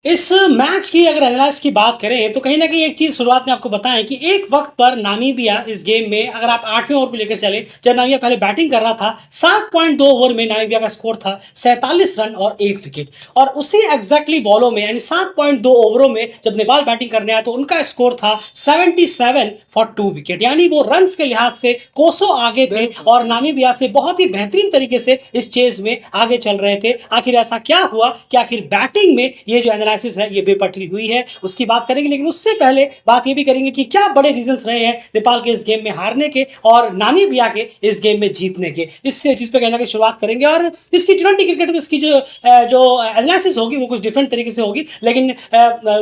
इस मैच की अगर एनालिसिस की बात करें तो कहीं न कहीं एक चीज़ शुरुआत में आपको बताएँ कि एक वक़्त पर नामीबिया इस गेम में अगर आप 8वें ओवर पे लेकर चले, जब नामीबिया पहले बैटिंग कर रहा था, 7.2 ओवर में नामीबिया का स्कोर था 47 रन और 1 विकेट और उसी एग्ज़ैक्टली बॉलों में यानी 7.2 ओवरों में जब नेपाल बैटिंग करने आया तो उनका स्कोर था 77 फॉर 2 विकेट यानी वो रन्स के लिहाज से कोसों आगे थे और नामीबिया से बहुत ही बेहतरीन तरीके से इस चेज़ में आगे चल रहे थे। आखिर ऐसा क्या हुआ कि आखिर बैटिंग में ये जो एनालिसिस है ये बेपटरी हुई है उसकी बात करेंगे, लेकिन उससे पहले बात ये भी करेंगे कि क्या बड़े रीजंस रहे हैं नेपाल के इस गेम में हारने के और नामीबिया के इस गेम में जीतने के। इससे चीज पे कहना की शुरुआत करेंगे और इसकी टी20 क्रिकेट तो इसकी जो एनालिसिस होगी वो कुछ डिफरेंट तरीके से होगी, लेकिन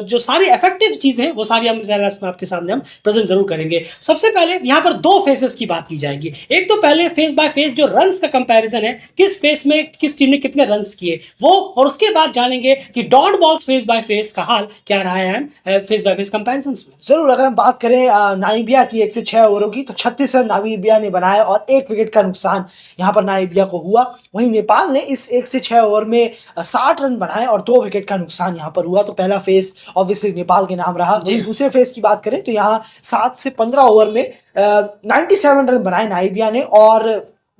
जो सारी इफेक्टिव चीजें हैं वो सारी हम इस एनालिसिस में आपके सामने हम प्रेजेंट जरूर करेंगे। सबसे पहले यहाँ पर दो फेसेस की बात की जाएगी। एक तो पहले फेस बाय फेस जो रन्स का कंपैरिजन है, किस फेस में किस टीम ने कितने रन्स किए वो, और उसके बाद जानेंगे कि dot balls face by face का हाल क्या रहा है फेस बाय फेस कंपैरिजन में। जरूर, अगर हम बात करें नामीबिया की 1 से 6 ओवरों की तो 36 रन नामीबिया ने बनाए और 1 विकेट का नुकसान यहाँ पर नामीबिया को हुआ। वहीं नेपाल ने इस 1 से 6 ओवर में 60 रन बनाए और 2 विकेट का नुकसान यहाँ पर हुआ। तो पहला फेस ऑब्वियसली नेपाल के नाम रहा। वहीं दूसरे फेस की बात करें तो यहाँ 7 से 15 ओवर में 97 रन बनाए नामीबिया ने और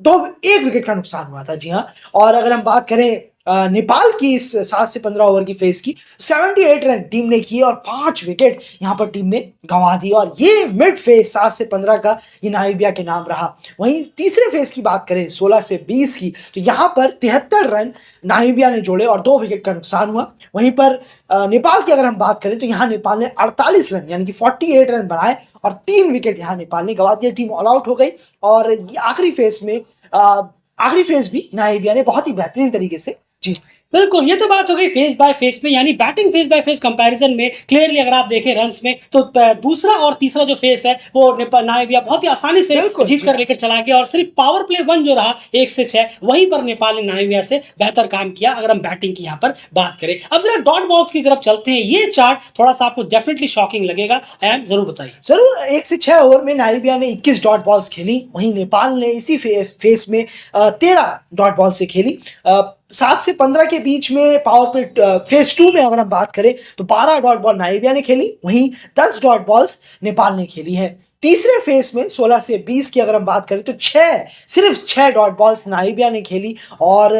1 विकेट का नुकसान हुआ था। जी हाँ, और अगर हम बात करें नेपाल की इस 7 से 15 ओवर की फेस की 78 रन टीम ने किए और 5 विकेट यहां पर टीम ने गंवा दी और ये मिड फेस 7 से 15 का ये नामीबिया के नाम रहा। वहीं तीसरे फेस की बात करें 16 से 20 की तो यहां पर 73 रन नामीबिया ने जोड़े और 2 विकेट का नुकसान हुआ। वहीं पर नेपाल की अगर हम बात करें तो यहाँ नेपाल ने 48 रन यानी कि 48 रन बनाए और 3 विकेट यहाँ नेपाल ने गंवा दिए। टीम ऑल आउट हो गई और आखिरी फेस भी नामीबिया ने बहुत ही बेहतरीन तरीके से जी। बिल्कुल, ये तो बात हो गई फेस बाय फेस में, यानी batting face by face comparison में क्लियरली अगर आप देखें रन्स में तो दूसरा और तीसरा जो फेस है वो नामीबिया बहुत ही आसानी से जीत कर लेकर चला गया और सिर्फ पावर प्ले 1 जो रहा 1 से 6 वहीं पर नेपाल ने नामीबिया से बेहतर काम किया अगर हम बैटिंग की यहाँ पर बात करें। अब जरा डॉट बॉल्स की तरफ चलते हैं। ये चार्ट थोड़ा सा आपको डेफिनेटली शॉकिंग लगेगा, एंड जरूर बताइए। जरूर, 1 से 6 ओवर में नामीबिया ने 21 डॉट बॉल्स खेली, वहीं नेपाल ने इसी फेस में 13 डॉट बॉल से खेली। 7 से 15 के बीच में पावर पे फेज 2 में अगर हम बात करें तो 12 डॉट बॉल नामीबिया ने खेली, वहीं 10 डॉट बॉल्स नेपाल ने खेली है। तीसरे फेस में 16 से 20 की अगर हम बात करें तो सिर्फ 6 डॉट बॉल्स नामीबिया ने खेली और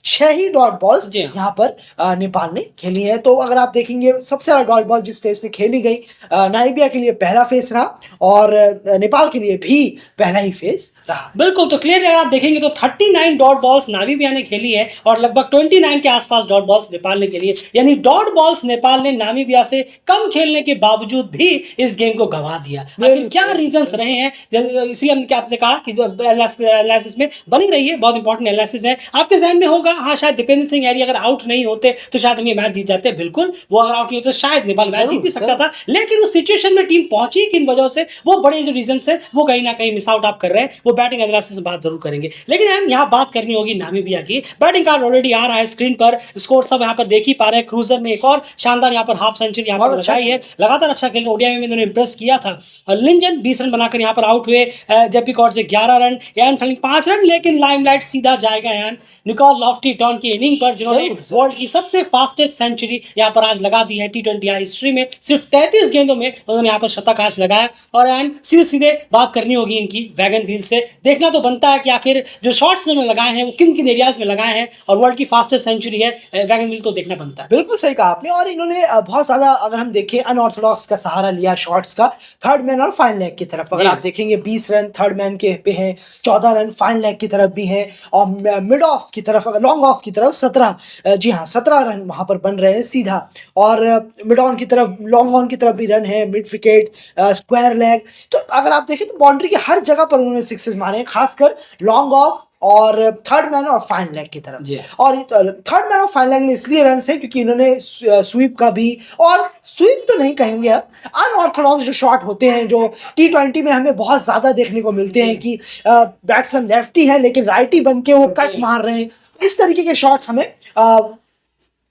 6 ही डॉट बॉल्स यहाँ पर नेपाल ने खेली है। तो अगर आप देखेंगे सबसे ज्यादा डॉट बॉल जिस फेस में खेली गई नामीबिया के लिए पहला फेस रहा और नेपाल के लिए भी पहला ही फेस रहा। बिल्कुल, तो क्लियरली अगर आप देखेंगे तो 39 डॉट बॉल्स नामीबिया ने खेली है और लगभग 29 के आसपास डॉट बॉल्स नेपाल ने खेली है, यानी डॉट बॉल्स नेपाल ने नामीबिया से कम खेलने के बावजूद भी इस गेम को गंवा दिया। आखिर क्या रीजंस रहे हैं, इसलिए हमने आपसे कहा कि जो एनालिसिस में बनी रही है, बहुत इंपॉर्टेंट एनालिसिस है। आपके जहन में होगा हाँ शायद दीपेंद्र सिंह एरी अगर आउट नहीं होते तो शायद हम ये मैच जीत जाते। बिल्कुल, वो अगर आउट नहीं होते शायद नेपाल मैच जीत भी सकता था, लेकिन उस सिचुएशन में टीम पहुंची किन वजह से, वो बड़े जो रीजंस है वो कहीं ना कहीं मिस आउट आप कर रहे हैं। वो बैटिंग एनालिसिस में बात जरूर करेंगे, लेकिन हम यहाँ बात करनी होगी नामीबिया की। बैटिंग कार्ड ऑलरेडी आ रहा है स्क्रीन पर, स्कोर सब यहाँ पर देख ही पा रहे हैं। क्रूजर ने एक और शानदार यहाँ पर हाफ सेंचुरी यहाँ पर लगाई है, लगातार अच्छा खेल ओडीआई में इन्होंने इंप्रेस किया था। लिंजन 20 रन बनाकर यहाँ पर आउट हुए, जेपी कॉर्ड से 11 रन, यान फेलिंग 5 रन, लेकिन लाइमलाइट सीधा जाएगा यान निकोल लॉफ्टी टॉन की इनिंग पर जिन्होंने वर्ल्ड की सबसे फास्टेस्ट सेंचुरी यहाँ पर आज लगा दी है टी20 हिस्ट्री में। सिर्फ 33 गेंदों में उन्होंने यहाँ पर शतक आज लगाया और एंड सीधे बात करनी होगी इनकी वैगन व्हील से। देखना तो बनता है कि आखिर जो शॉट्स उन्होंने लगाए हैं वो किन किन एरियाज में लगाए हैं और वर्ल्ड की फास्टेस्ट सेंचुरी है वैगन व्हील, तो देखना बनता है। बिल्कुल सही कहा आपने, और इन्होंने बहुत ज्यादा अगर हम देखें अनऑर्थोडॉक्स का सहारा लिया शॉट्स का थर्ड मैन और फाइन लेग की तरफ। अगर आप देखेंगे 20 रन थर्ड मैन के पे हैं, 14 रन फाइन लेग की तरफ भी है और मिड ऑफ की तरफ अगर लॉन्ग ऑफ की तरफ 17 जी हाँ 17 रन वहां पर बन रहे हैं सीधा, और मिड ऑन की तरफ लॉन्ग ऑन की तरफ भी रन है, मिड विकेट स्क्वायर लेग। तो अगर आप देखें तो बाउंड्री की हर जगह पर उन्होंने सिक्सेस मारे हैं, खासकर लॉन्ग ऑफ और थर्ड मैन और फाइन लेग की तरफ। और थर्ड मैन और फाइन लेग में इसलिए रन है क्योंकि इन्होंने स्वीप का भी, और स्वीप तो नहीं कहेंगे अब, अनऑर्थोडॉक्स जो शॉट होते हैं जो टी20 में हमें बहुत ज्यादा देखने को मिलते हैं कि बैट्समैन लेफ्टी है लेकिन राइटी बन के वो कट मार रहे हैं, इस तरीके के शॉट्स हमें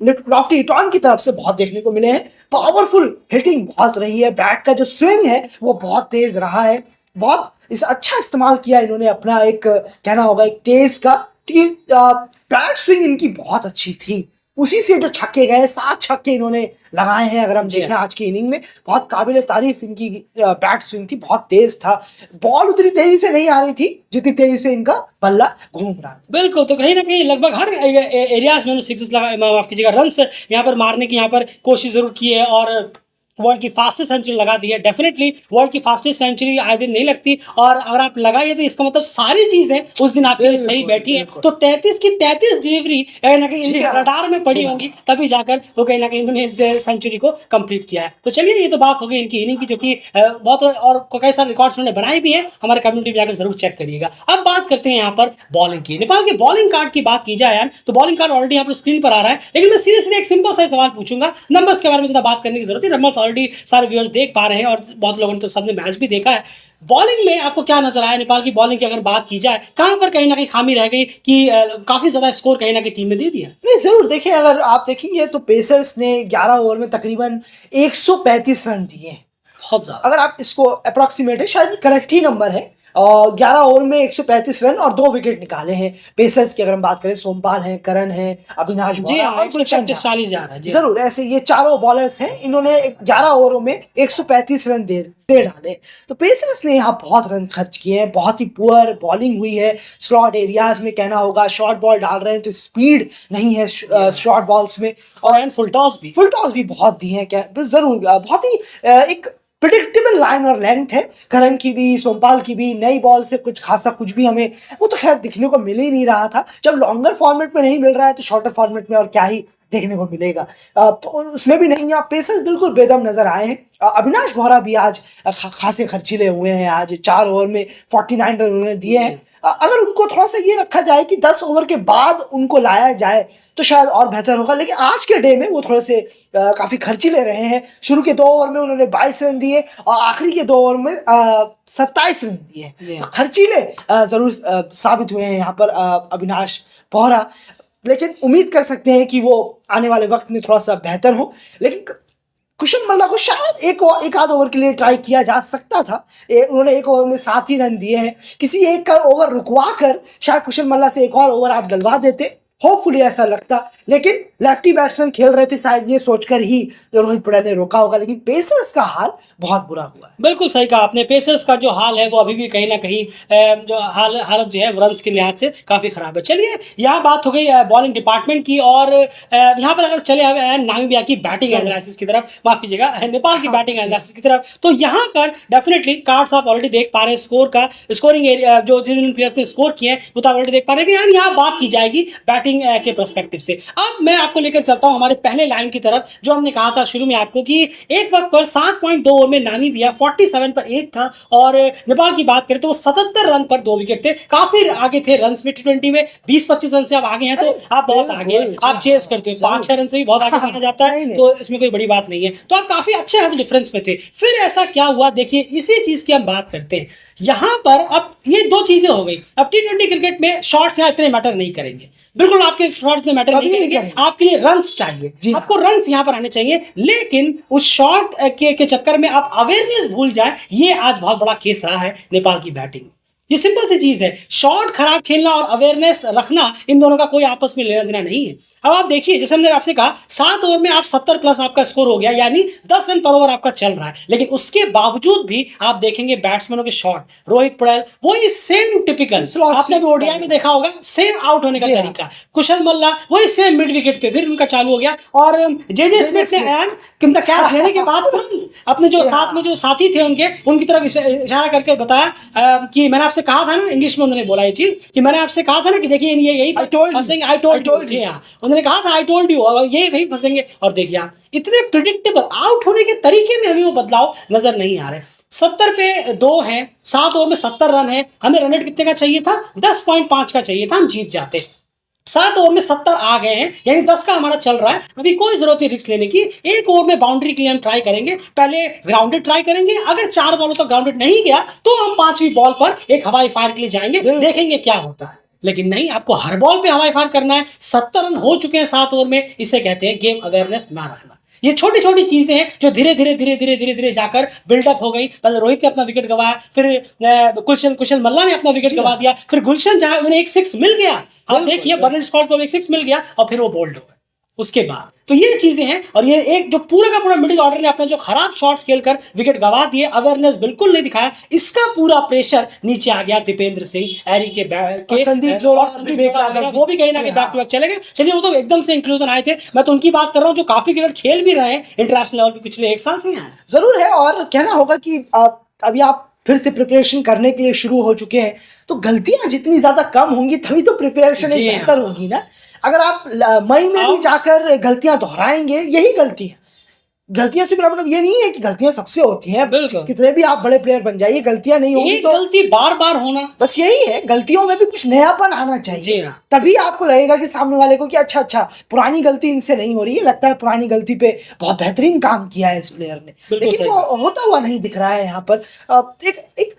लॉफ्टी टॉन की तरफ से बहुत देखने को मिले हैं। पावरफुल हिटिंग बहुत रही है, बैट का जो स्विंग है वो बहुत तेज रहा है, बहुत अच्छा इस्तेमाल किया इन्होंने अपना, एक कहना होगा एक तेज का, क्योंकि बैट स्विंग इनकी बहुत अच्छी थी। उसी से जो छक्के गए, 7 छक्के इन्होंने लगाए हैं। अगर हम जी देखें आज की इनिंग में, बहुत काबिल तारीफ इनकी बैट स्विंग थी, बहुत तेज था। बॉल उतनी तेजी से नहीं आ रही थी जितनी तेजी से इनका बल्ला घूम रहा था। बिल्कुल, तो कहीं न कहीं लगभग हर एरियाज़ में उन्होंने सिक्सेस माफ़ कीजिएगा, रन्स यहाँ पर मारने की यहाँ पर कोशिश ज़रूर की है और वर्ल्ड की फास्टेस्ट सेंचुरी लगा दी है। डेफिनेटली वर्ल्ड की फास्टेस्ट सेंचुरी आए दिन नहीं लगती और अगर आप लगाइए तो इसका मतलब सारी चीज़ें उस दिन आपके लिए सही बैठी हैं। तो 33 की 33 डिलीवरी कहीं न कहीं जी इनके हाँ। रडार में पड़ी जी हाँ। होंगी, तभी जाकर वो कहीं न कहीं इन्होंने इस सेंचुरी को कंप्लीट किया है। तो चलिए, ये तो बात हो गई इनकी इनिंग की, जो कि बहुत और कई सारे रिकॉर्ड्स उन्होंने बनाए भी हैं। हमारे कम्युनिटी पे जाकर ज़रूर चेक करिएगा। अब बात करते हैं यहाँ पर बॉलिंग की। नेपाल के बॉलिंग कार्ड की बात की जाए यार, तो बॉलिंग कार्ड ऑलरेडी यहाँ पर स्क्रीन पर आ रहा है, लेकिन मैं सीधे-सीधे एक सिंपल सा सवाल पूछूंगा। नंबर्स के बारे में ज़्यादा बात करने की जरूरत है, नंबर्स ऑलरेडी सारे व्यूअर्स देख पा रहे हैं और बहुत लोगों ने तो सबने मैच भी देखा है। बॉलिंग में आपको क्या नजर आया? नेपाल की बॉलिंग की अगर बात की जाए, कहां पर कहीं ना कहीं खामी रह गई कि काफी ज्यादा स्कोर कहीं ना कहीं टीम ने दे दिया? नहीं, जरूर देखिए, अगर आप देखेंगे तो पेसर्स ने 11 ओवर में तकरीबन 135 रन दिए हैं। बहुत ज्यादा। अगर आप इसको अप्रोक्सीमेट है, शायद करेक्ट ही नंबर है। 11 ओवर में 135 रन और 2 विकेट निकाले हैं पेसर्स की। अगर हम बात करें, सोमपाल हैं, करण हैं, अविनाश जी बोहरा हाँ, और 136 40 जा रहा है जी। जरूर ऐसे ये चारों बॉलर्स हैं, इन्होंने 11 ओवरों में 135 रन दे डाले। तो पेसर्स ने यहाँ बहुत रन खर्च किए हैं, बहुत ही पुअर बॉलिंग हुई है। स्लॉट एरियाज में कहना होगा, शॉर्ट बॉल डाल रहे हैं तो स्पीड नहीं है शॉर्ट बॉल्स में, और एंड फुल टॉस भी बहुत दी है। क्या जरूर बहुत ही एक प्रिडिक्टेबल लाइन और लेंथ है करण की भी, सोमपाल की भी। नई बॉल से कुछ खासा कुछ भी हमें वो तो खैर दिखने को मिल ही नहीं रहा था। जब लॉन्गर फॉर्मेट में नहीं मिल रहा है तो शॉर्टर फॉर्मेट में और क्या ही देखने को मिलेगा। तो उसमें भी नहीं, आप पेसर्स बिल्कुल बेदम नजर आए हैं। अविनाश बोहरा भी आज खासे खर्चीले हुए हैं। आज 4 ओवर में 49 रन उन्होंने दिए हैं। अगर उनको थोड़ा सा ये रखा जाए कि 10 ओवर के बाद उनको लाया जाए तो शायद और बेहतर होगा, लेकिन आज के डे में वो थोड़े से काफी खर्चीले रहे हैं। शुरू के 2 ओवर में उन्होंने 22 रन दिए और आखिरी के 2 ओवर में 27 रन दिए। तो खर्चीले जरूर साबित हुए हैं यहाँ पर अविनाश बोहरा, लेकिन उम्मीद कर सकते हैं कि वो आने वाले वक्त में थोड़ा सा बेहतर हो। लेकिन कुशल मल्ला को शायद एक आध ओवर के लिए ट्राई किया जा सकता था। उन्होंने 1 ओवर में 7 ही रन दिए हैं। किसी एक का ओवर रुकवा कर शायद कुशल मल्ला से एक और ओवर आप डलवा देते, होपफुली ऐसा लगता। लेकिन लेफ्टी बैट्समैन खेल रहे थे, शायद ये सोचकर ही रोहित पटेल ने रोका होगा। लेकिन पेसर्स का हाल बहुत बुरा हुआ है। बिल्कुल सही कहा आपने। पेसर्स का जो हाल है वो अभी भी कहीं ना कहीं जो हालत जो है रन्स के लिहाज से काफ़ी ख़राब है। चलिए, यहाँ बात हो गई बॉलिंग डिपार्टमेंट की और यहाँ पर अगर चले आए नामीबिया की बैटिंग एनालिसिस की तरफ, माफ़ कीजिएगा, नेपाल की बैटिंग एनालिसिस की तरफ, तो यहाँ पर डेफिनेटली कार्ड्स आप ऑलरेडी देख पा रहे हैं। स्कोर का स्कोरिंग एरिया जो जिन प्लेयर्स ने स्कोर किए हैं वो तो ऑलरेडी देख पा रहे हैं। लेकिन यहाँ बात की जाएगी बैटिंग के पर्सपेक्टिव से। अब मैं आपको लेकर चलता हूं हमारे पहले लाइन की तरफ, जो हमने कहा था शुरू में आपको कि एक वक्त पर 7.2 ओवर में नामीबिया 47 पर 1 था और नेपाल की बात करें तो 77 रन पर 2 विकेट थे। काफी आगे थे रन्स में। T20 में 20-25 रन से आप आगे हैं तो आप बहुत आगे हैं। आप चेस करते हो 5-6 रन से भी बहुत आगे माना जाता है, तो इसमें कोई बड़ी बात नहीं है। तो आप काफी अच्छे खासे डिफरेंस में थे। फिर ऐसा क्या हुआ, देखिए इसी चीज की हम बात करते हैं। यहां पर अब ये 2 चीजें हो गई। अब T20 क्रिकेट में शॉट्स यहाँ इतने मैटर नहीं करेंगे, बिल्कुल आपके शॉट इतने मैटर नहीं करेंगे। आपके लिए रन्स चाहिए, आपको रन्स यहां पर आने चाहिए। लेकिन उस शॉट के चक्कर में आप अवेयरनेस भूल जाए, ये आज बहुत बड़ा केस रहा है नेपाल की बैटिंग। ये सिंपल सी चीज है, शॉट खराब खेलना और अवेयरनेस रखना, इन दोनों का कोई आपस में लेना देना नहीं है। अब आप देखिए, जैसे हमने आपसे कहा 7 ओवर में आप 70 प्लस आपका स्कोर हो गया, यानी 10 रन पर ओवर आपका चल रहा है। लेकिन उसके बावजूद भी आप देखेंगे बैट्समैनों के शॉट, रोहित पटेल वही सेम टिपिकल, आपने भी ओडीआई में देखा होगा, सेम आउट होने का तरीका। कुशल मल्ला वही सेम मिड विकेट पे फिर उनका चालू हो गया। और जे स्मिथ ने कैच लेने के बाद अपने जो साथ में जो साथी थे उनकी तरफ इशारा करके बताया कि मैंने आपसे कहा था ना, इंग्लिश में उन्होंने बोला ये चीज कि मैंने आपसे कहा था ना कि देखिए ये यही फंसेंगे। आई टोल्ड यू, उन्होंने कहा था आई टोल्ड यू, और ये वही फंसेंगे। और देखिए आप इतने प्रिडिक्टेबल आउट होने के तरीके में हमें वो बदलाव नजर नहीं आ रहे। 70 पे 2 है, 7 ओवर में 70 रन है। हमें रन रेट कितने का चाहिए था? 10.5 का चाहिए था, हम जीत जाते। 7 ओवर में 70 आ गए हैं, यानी 10 का हमारा चल रहा है। अभी कोई जरूरत नहीं रिस्क लेने की। 1 ओवर में बाउंड्री के लिए हम ट्राई करेंगे, पहले ग्राउंडेड ट्राई करेंगे। अगर 4 बॉलों तक ग्राउंडेड नहीं गया तो हम 5वीं बॉल पर एक हवाई फायर के लिए जाएंगे, देखेंगे क्या होता है। लेकिन नहीं, आपको हर बॉल पे हवाई फायर करना है। 70 रन हो चुके हैं 7 ओवर में, इसे कहते हैं गेम अवेयरनेस ना रखना। ये छोटी छोटी चीजें हैं जो धीरे धीरे जाकर बिल्डअप हो गई। पहले रोहित ने अपना विकेट गवाया, फिर कुशल मल्ला ने अपना विकेट गवा दिया, फिर गुलशन जहां उन्हें एक 6 मिल गया। आप देखिए बर्नल स्कॉट को एक 6 मिल गया और फिर वो बोल्ड हो गए। उसके बाद तो ये चीजें हैं। और ये एक जो पूरा का पूरा मिडिल ऑर्डर ने अपने जो खराब शॉट्स खेलकर विकेट गंवा दिए, अवेयरनेस बिल्कुल नहीं दिखाया, इसका पूरा प्रेशर नीचे आ गया दीपेंद्र सिंह, एरी के संदीप जोड़ा, और संदीप जोड़ा वगैरह, वो भी कहीं ना कहीं बैक टू बैक चले गए। चलिए वो तो एकदम से इंक्लूजन आए थे, मैं तो उनकी बात कर रहा हूँ जो काफी क्रिकेट खेल भी रहे हैं इंटरनेशनल लेवल पे पिछले 1 साल से हैं। जरूर है। और कहना होगा कि अभी आप फिर से प्रिपरेशन करने के लिए शुरू हो चुके हैं, तो गलतियां जितनी ज्यादा कम होंगी तभी तो प्रिपरेशन जी हाँ। बेहतर होगी ना। अगर आप मई में भी जाकर गलतियां दोहराएंगे, यही गलती है। गलतियां से मेरा मतलब ये नहीं है कि गलतियां सबसे होती हैं, बिल्कुल। कितने भी आप बड़े प्लेयर बन जाइए, गलतियां नहीं होंगी एक तो गलती बार बार होना, बस यही है। गलतियों में भी कुछ नयापन आना जी चाहिए, हाँ। तभी आपको लगेगा कि सामने वाले को कि अच्छा पुरानी गलती इनसे नहीं हो रही है, लगता है पुरानी गलती पे बहुत बेहतरीन काम किया है इस प्लेयर ने। बिल्कुल लेकिन सही वो होता हुआ नहीं दिख रहा है यहाँ पर। एक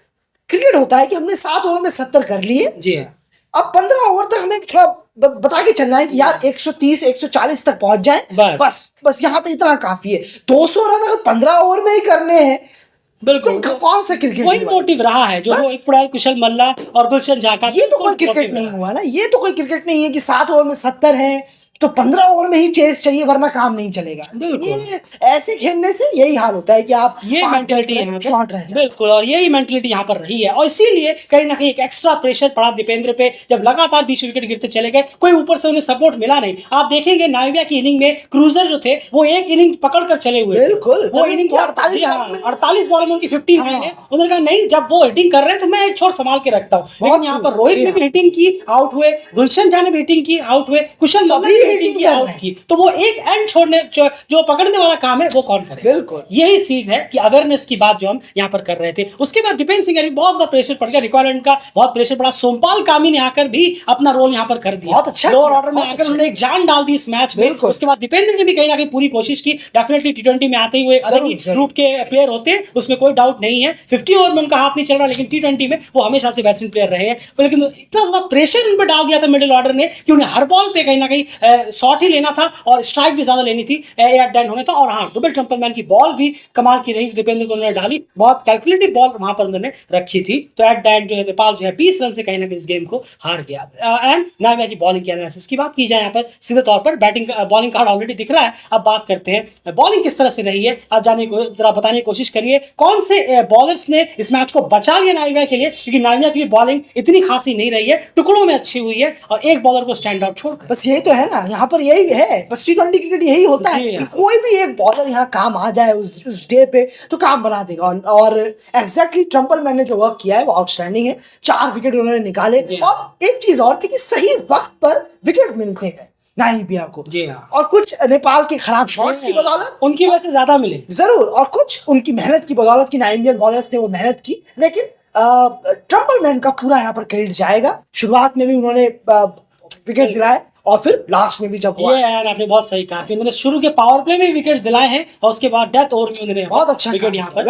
क्रिकेट होता है कि हमने 7 ओवर में 70 कर लिए, जी हाँ। अब 15 ओवर तक हमें थोड़ा बता के चलना है कि यार 130 140 तक पहुंच जाए, बस यहाँ तक इतना काफी है। 200 रन अगर 15 ओवर में ही करने हैं, बिल्कुल तो कौन सा क्रिकेट? वही मोटिव रहा है जो एक पुराना कुशल मल्ला और गुलशन झाका। ये तो कोई क्रिकेट नहीं हुआ ना, ये तो कोई क्रिकेट नहीं है कि 7 ओवर में 70 है तो 15 ओवर में ही चेस चाहिए, वरना काम नहीं चलेगा। ये ऐसे खेलने से यही हाल होता है कि आप ये मेंटलिटी यहाँ पे बिल्कुल, और यही मेंटलिटी यहाँ पर रही है, और इसीलिए कहीं ना कहीं एक एक्स्ट्रा प्रेशर पड़ा दीपेंद्र पे जब लगातार 20 विकेट गिरते चले गए, कोई ऊपर से उन्हें सपोर्ट मिला नहीं। आप देखेंगे नाइविया की इनिंग में क्रूजर जो थे वो एक इनिंग पकड़ कर चले हुए, बिल्कुल वो इनिंग 48 बॉल में उनकी 15 रन है। उन्होंने कहा नहीं, जब वो हिटिंग कर रहे हैं तो मैं एक छोर संभाल के रखता हूँ। लेकिन यहाँ पर रोहित ने भी हिटिंग की, आउट हुए, गुलशन झा ने भी हिटिंग की, आउट हुए, कुशल मल्ला ने हिटिंग की, आउट की। तो वो एक एंड छोड़ने जो पकड़ने वाला काम है वो कौन करे? बिल्कुल यही चीज है कि अवेयरनेस की बात जो हम यहाँ पर कर रहे थे। उसके बाद दीपेंद्र सिंह ने बहुत ज्यादा प्रेशर पड़ गया, रिक्वायरमेंट का बहुत प्रेशर पड़ा। सोमपाल कामी ने आकर भी अपना रोल यहाँ पर कर दिया, बहुत अच्छा लोअर ऑर्डर में आकर उन्होंने एक जान डाल दी इस मैच में। उसके बाद दीपेंद्र ने भी कहीं ना कहीं पूरी कोशिश की। डेफिनेटली T20 में आते ही वो एक अलग ही ग्रुप के प्लेयर होते, उसमें कोई डाउट नहीं है। 50 ओवर में उनका हाथ नहीं चल रहा, लेकिन T20 में वो हमेशा से बेहतरीन प्लेयर रहे हैं। लेकिन इतना ज्यादा प्रेशर उन पर डाल दिया था मिडिल ऑर्डर ने कि उन्हें हर बॉल पे कहीं ना कहीं शॉट ही लेना था और स्ट्राइक भी ज्यादा लेनी थी, एट द एंड होने था। और हाँ, डबल ट्रम्पलमैन की बॉल भी कमाल की रही, दीपेंद्र को उन्होंने डाली, बहुत कैलकुलेटिव बॉल वहां पर उन्होंने रखी थी। तो एट द एंड जो है नेपाल जो है 20 रन से कहीं ना कहीं इस गेम को हार गया। एंड नाइविया की बॉलिंग की एनालिसिस की बात की जाए यहाँ पर सीधे तौर पर, बैटिंग बॉलिंग कार्ड ऑलरेडी दिख रहा है। अब बात करते हैं बॉलिंग किस तरह से रही है। आप जाने को जरा बताने की कोशिश करिए कौन से बॉलर्स ने इस मैच को बचा लिया नाइविया के लिए, क्योंकि नाइविया की बॉलिंग इतनी खासी नहीं रही है, टुकड़ों में अच्छी हुई है और एक बॉलर को स्टैंड आउट छोड़कर। बस यही तो है ना, यहाँ पर यही है, बस T20 क्रिकेट यही होता है कि कोई भी एक बॉलर यहाँ काम आ जाए उस डे पे तो काम बना देगा। और एग्जैक्टली ट्रम्पलमैन ने जो वर्क किया है वो आउटस्टैंडिंग है। 4 विकेट उन्होंने निकाले, और एक चीज और थी कि सही वक्त पर विकेट मिलते गए नाइविया को। जी हाँ। और कुछ नेपाल के खराब शॉट्स की बदौलत उनकी वजह से ज्यादा मिले जरूर, और कुछ उनकी मेहनत की बदौलत की नाइवियन बॉलर्स ने वो मेहनत की। लेकिन ट्रम्पलमैन का पूरा यहाँ पर क्रेडिट जाएगा। शुरुआत में भी उन्होंने विकेट दिलाए और फिर लास्ट में भी जब ये यार आपने बहुत सही कहा कि उन्होंने शुरू के पावर प्ले में विकेट्स दिलाए हैं और उसके बाद डेथ ओवर में उन्होंने बहुत अच्छा विकेट यहाँ पर